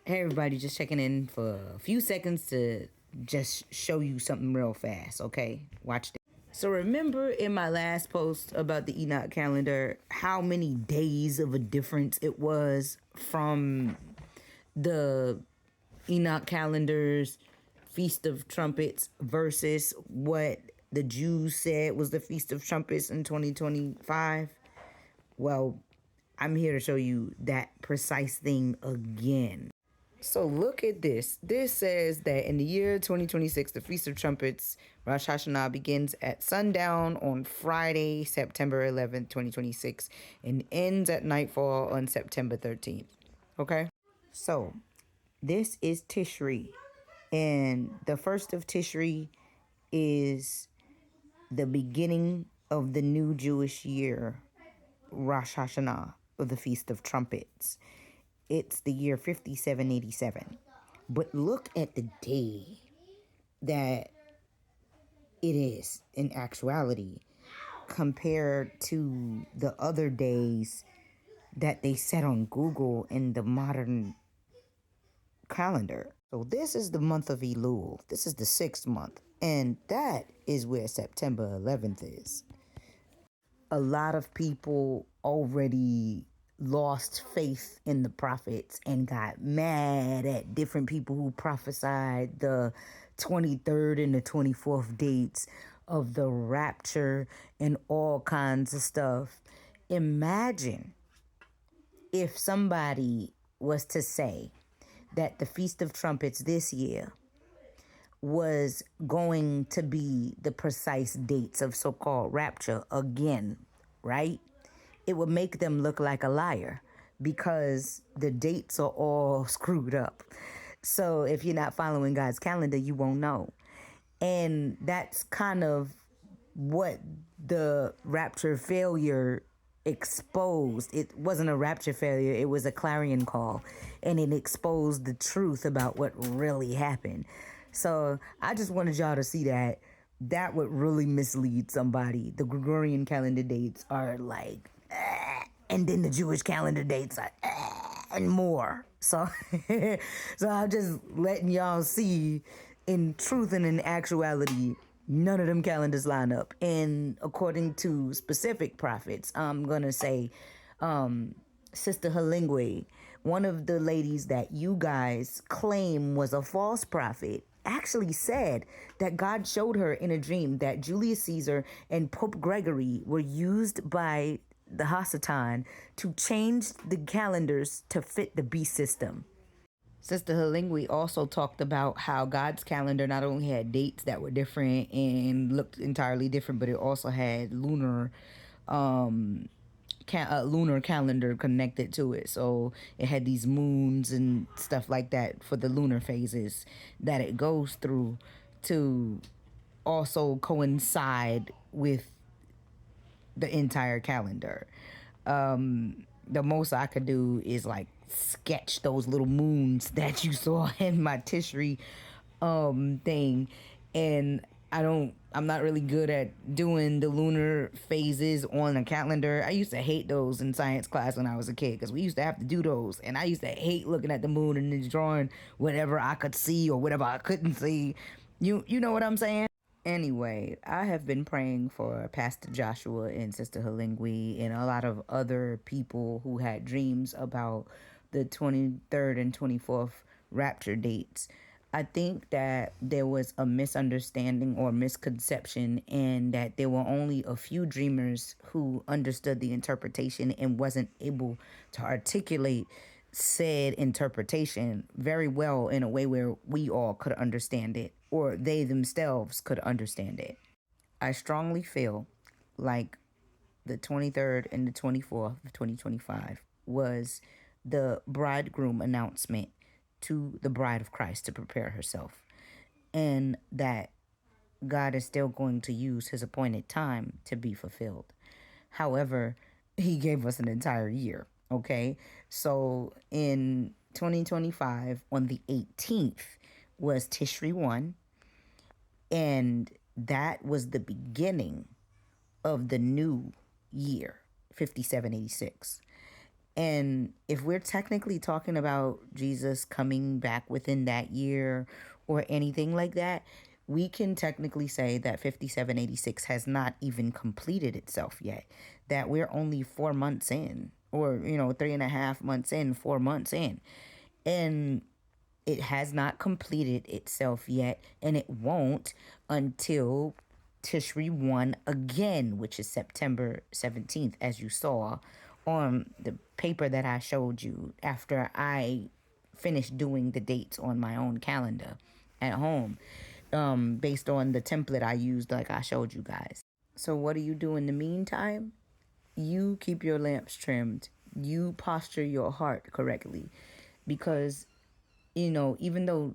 Hey everybody, just checking in for a few seconds to just show you something real fast, okay? Watch this. So remember in my last post about the Enoch calendar, how many days of a difference it was from the Enoch calendar's Feast of Trumpets versus what the Jews said was the Feast of Trumpets in 2025? Well, I'm here to show you that precise thing again. So look at this. This says that in the year 2026, the Feast of Trumpets, Rosh Hashanah, begins at sundown on Friday, September 11th, 2026, and ends at nightfall on September 13th. Okay? So this is Tishrei, and the first of Tishrei is the beginning of the new Jewish year, Rosh Hashanah, of the Feast of Trumpets. It's the year 5787. But look at the day that it is in actuality compared to the other days that they set on Google in the modern calendar. So this is the month of Elul. This is the 6th month. And that is where September 11th is. A lot of people already lost faith in the prophets and got mad at different people who prophesied the 23rd and the 24th dates of the rapture and all kinds of stuff. Imagine if somebody was to say that the Feast of Trumpets this year was going to be the precise dates of so-called rapture again, right? It would make them look like a liar because the dates are all screwed up. So if you're not following God's calendar, you won't know. And that's kind of what the rapture failure exposed. It wasn't a rapture failure, it was a clarion call, and it exposed the truth about what really happened. So I just wanted y'all to see that would really mislead somebody. The Gregorian calendar dates are like, and then the Jewish calendar dates are, and more. So, so I'm just letting y'all see, in truth and in actuality, none of them calendars line up. And according to specific prophets, I'm gonna say, Sister Halingwe, one of the ladies that you guys claim was a false prophet, actually said that God showed her in a dream that Julius Caesar and Pope Gregory were used by the Hasatan to change the calendars to fit the beast system. Sister Halingwe also talked about how God's calendar not only had dates that were different and looked entirely different, but it also had lunar calendar connected to it. So it had these moons and stuff like that for the lunar phases that it goes through to also coincide with the entire calendar. The most I could do is like sketch those little moons that you saw in my Tishrei thing, and I'm not really good at doing the lunar phases on a calendar. I used to hate those in science class when I was a kid because we used to have to do those, and I used to hate looking at the moon and then drawing whatever I could see or whatever I couldn't see. You know what I'm saying? Anyway, I have been praying for Pastor Joshua and Sister Halingwe and a lot of other people who had dreams about the 23rd and 24th rapture dates. I think that there was a misunderstanding or misconception, and that there were only a few dreamers who understood the interpretation and wasn't able to articulate said interpretation very well in a way where we all could understand it, or they themselves could understand it. I strongly feel like the 23rd and the 24th of 2025 was the bridegroom announcement to the bride of Christ to prepare herself, and that God is still going to use his appointed time to be fulfilled. However, he gave us an entire year, okay? So in 2025, on the 18th, was Tishrei 1, and that was the beginning of the new year, 5786. And if we're technically talking about Jesus coming back within that year or anything like that, we can technically say that 5786 has not even completed itself yet. That we're only 4 months in, or, 3.5 months in, 4 months in. And it has not completed itself yet, and it won't until Tishrei 1 again, which is September 17th, as you saw on the paper that I showed you after I finished doing the dates on my own calendar at home, based on the template I used, like I showed you guys. So what do you do in the meantime? You keep your lamps trimmed. You posture your heart correctly, because even though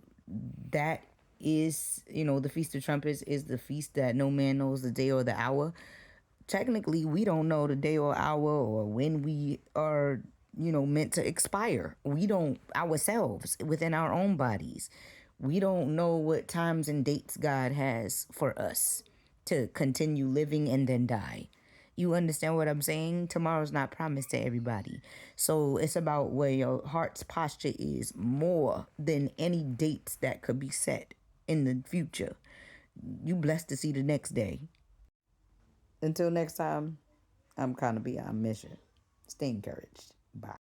that is, the Feast of Trumpets is the feast that no man knows the day or the hour, technically we don't know the day or hour or when we are, meant to expire. We don't ourselves within our own bodies. We don't know what times and dates God has for us to continue living and then die. You understand what I'm saying? Tomorrow's not promised to everybody. So it's about where your heart's posture is more than any dates that could be set in the future. You blessed to see the next day. Until next time, I'm kind of beyond measure. Stay encouraged. Bye.